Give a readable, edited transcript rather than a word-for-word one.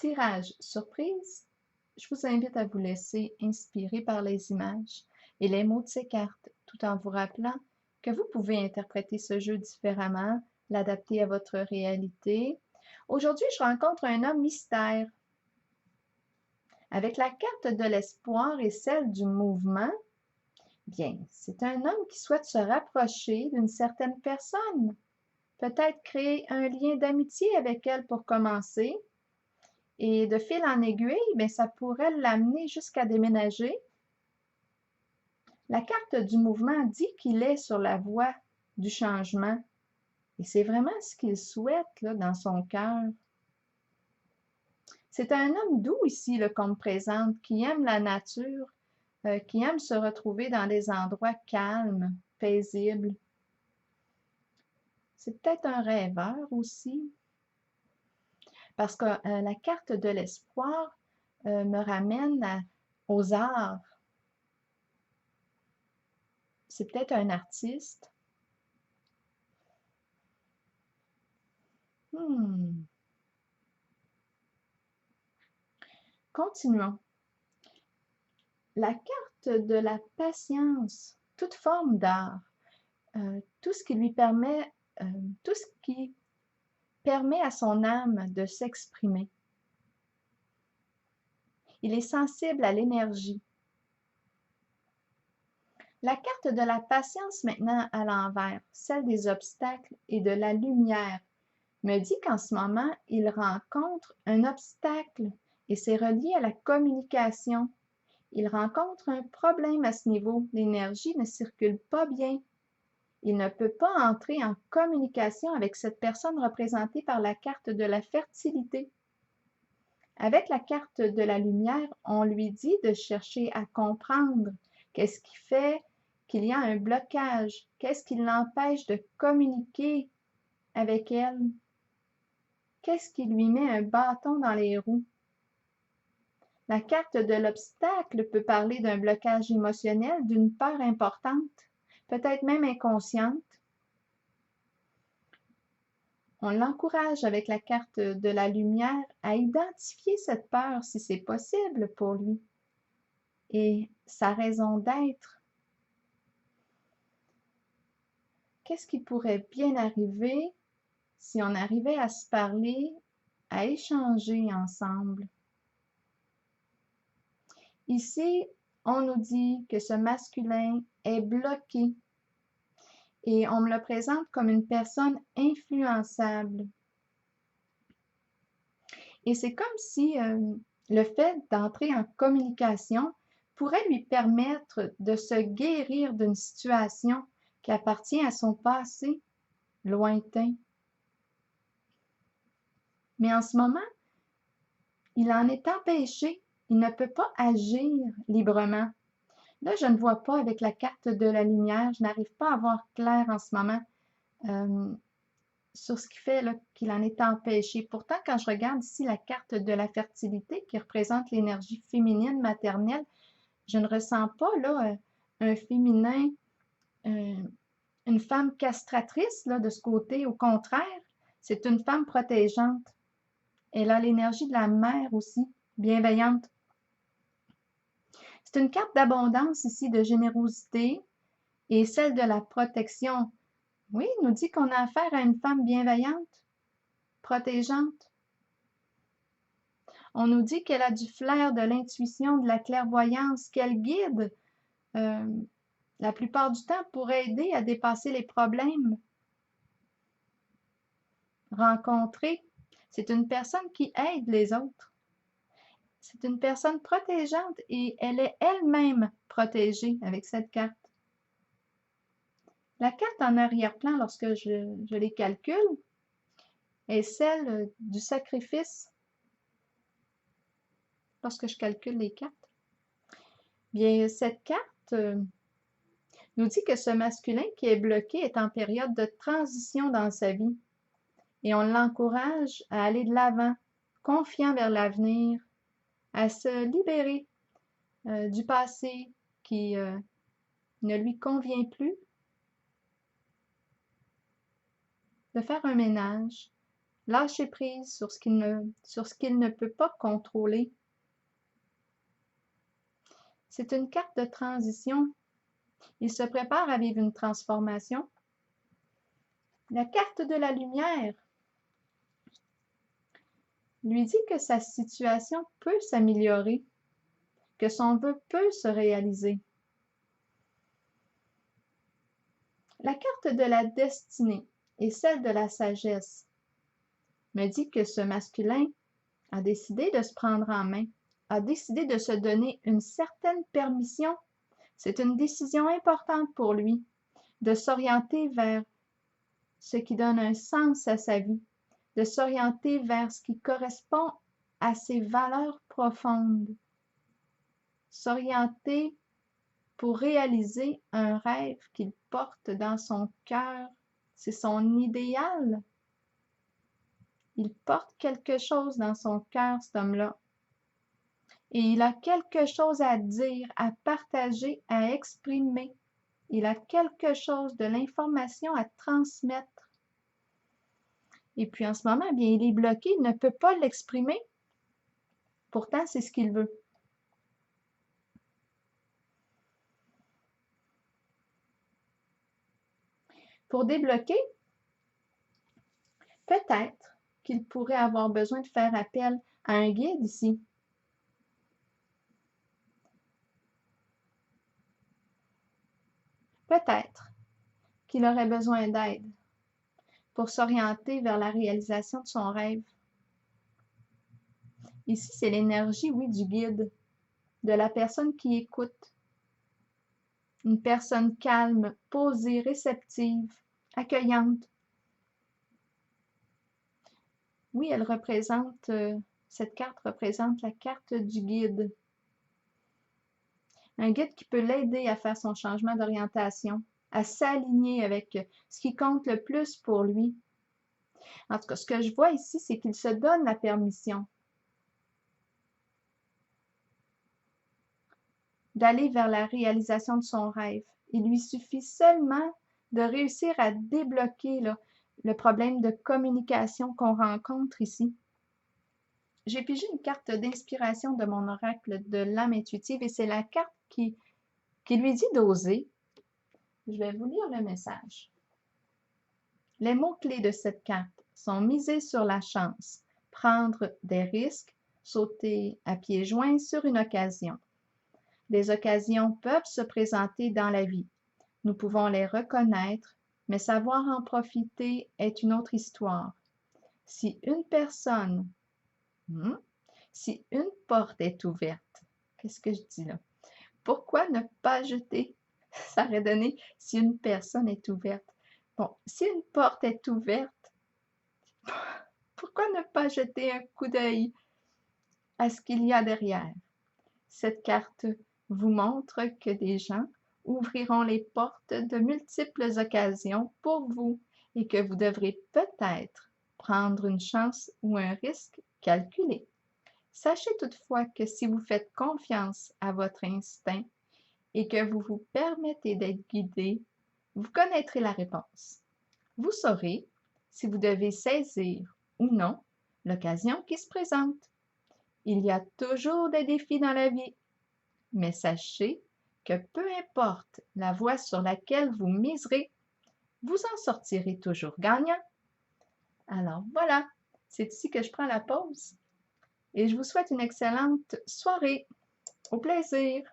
Tirage surprise, je vous invite à vous laisser inspirer par les images et les mots de ces cartes, tout en vous rappelant que vous pouvez interpréter ce jeu différemment, l'adapter à votre réalité. Aujourd'hui, je rencontre un homme mystère. Avec la carte de l'espoir et celle du mouvement, bien, c'est un homme qui souhaite se rapprocher d'une certaine personne, peut-être créer un lien d'amitié avec elle pour commencer. Et de fil en aiguille, bien, ça pourrait l'amener jusqu'à déménager. La carte du mouvement dit qu'il est sur la voie du changement. Et c'est vraiment ce qu'il souhaite là, dans son cœur. C'est un homme doux ici qu'on me présente, qui aime la nature, qui aime se retrouver dans des endroits calmes, paisibles. C'est peut-être un rêveur aussi, parce que la carte de l'espoir me ramène aux arts. C'est peut-être un artiste. Hmm. Continuons. La carte de la patience, toute forme d'art, tout ce qui lui permet, tout ce qui permet à son âme de s'exprimer. Il est sensible à l'énergie. La carte de la patience maintenant à l'envers, celle des obstacles et de la lumière, me dit qu'en ce moment, il rencontre un obstacle et c'est relié à la communication. Il rencontre un problème à ce niveau. L'énergie ne circule pas bien. Il ne peut pas entrer en communication avec cette personne représentée par la carte de la fertilité. Avec la carte de la lumière, on lui dit de chercher à comprendre qu'est-ce qui fait qu'il y a un blocage, qu'est-ce qui l'empêche de communiquer avec elle, qu'est-ce qui lui met un bâton dans les roues. La carte de l'obstacle peut parler d'un blocage émotionnel, d'une peur importante, peut-être même inconsciente. On l'encourage avec la carte de la lumière à identifier cette peur si c'est possible pour lui et sa raison d'être. Qu'est-ce qui pourrait bien arriver si on arrivait à se parler, à échanger ensemble? Ici, on nous dit que ce masculin est bloqué et on me le présente comme une personne influençable. Et c'est comme si le fait d'entrer en communication pourrait lui permettre de se guérir d'une situation qui appartient à son passé lointain. Mais en ce moment, il en est empêché. Il ne peut pas agir librement. Là, je ne vois pas avec la carte de la lumière. Je n'arrive pas à voir clair en ce moment sur ce qui fait qu'il en est empêché. Pourtant, quand je regarde ici la carte de la fertilité qui représente l'énergie féminine maternelle, je ne ressens pas là un féminin, une femme castratrice là, de ce côté. Au contraire, c'est une femme protégeante. Elle a l'énergie de la mère aussi, bienveillante. C'est une carte d'abondance ici, de générosité et celle de la protection. Oui, il nous dit qu'on a affaire à une femme bienveillante, protégeante. On nous dit qu'elle a du flair, de l'intuition, de la clairvoyance, qu'elle guide la plupart du temps pour aider à dépasser les problèmes rencontrés. C'est une personne qui aide les autres. C'est une personne protégeante et elle est elle-même protégée avec cette carte. La carte en arrière-plan, lorsque je les calcule, est celle du sacrifice lorsque je calcule les cartes. Bien, cette carte nous dit que ce masculin qui est bloqué est en période de transition dans sa vie et on l'encourage à aller de l'avant, confiant vers l'avenir, à se libérer du passé qui ne lui convient plus, de faire un ménage lâcher prise sur ce qu'il ne peut pas contrôler. C'est une carte de transition. Il se prépare à vivre une transformation. La carte de la lumière lui dit que sa situation peut s'améliorer, que son vœu peut se réaliser. La carte de la destinée et celle de la sagesse me dit que ce masculin a décidé de se prendre en main, a décidé de se donner une certaine permission. C'est une décision importante pour lui de s'orienter vers ce qui donne un sens à sa vie, de s'orienter vers ce qui correspond à ses valeurs profondes, s'orienter pour réaliser un rêve qu'il porte dans son cœur. C'est son idéal. Il porte quelque chose dans son cœur, cet homme-là. Et il a quelque chose à dire, à partager, à exprimer. Il a quelque chose de l'information à transmettre. Et puis en ce moment, bien, il est bloqué, il ne peut pas l'exprimer. Pourtant, c'est ce qu'il veut. Pour débloquer, peut-être qu'il pourrait avoir besoin de faire appel à un guide ici. Peut-être qu'il aurait besoin d'aide pour s'orienter vers la réalisation de son rêve. Ici, c'est l'énergie, oui, du guide, de la personne qui écoute. Une personne calme, posée, réceptive, accueillante. Oui, cette carte représente la carte du guide. Un guide qui peut l'aider à faire son changement d'orientation, à s'aligner avec ce qui compte le plus pour lui. En tout cas, ce que je vois ici, c'est qu'il se donne la permission d'aller vers la réalisation de son rêve. Il lui suffit seulement de réussir à débloquer le problème de communication qu'on rencontre ici. J'ai pigé une carte d'inspiration de mon oracle de l'âme intuitive et c'est la carte qui lui dit d'oser. Je vais vous lire le message. Les mots-clés de cette carte sont miser sur la chance, prendre des risques, sauter à pieds joints sur une occasion. Des occasions peuvent se présenter dans la vie. Nous pouvons les reconnaître, mais savoir en profiter est une autre histoire. Si une porte est ouverte, qu'est-ce que je dis là? Pourquoi ne pas jeter? Ça aurait donné si une personne est ouverte. Bon, si une porte est ouverte, pourquoi ne pas jeter un coup d'œil à ce qu'il y a derrière? Cette carte vous montre que des gens ouvriront les portes de multiples occasions pour vous et que vous devrez peut-être prendre une chance ou un risque calculé. Sachez toutefois que si vous faites confiance à votre instinct et que vous vous permettez d'être guidé, vous connaîtrez la réponse. Vous saurez si vous devez saisir ou non l'occasion qui se présente. Il y a toujours des défis dans la vie, mais sachez que peu importe la voie sur laquelle vous miserez, vous en sortirez toujours gagnant. Alors voilà, c'est ici que je prends la pause et je vous souhaite une excellente soirée. Au plaisir!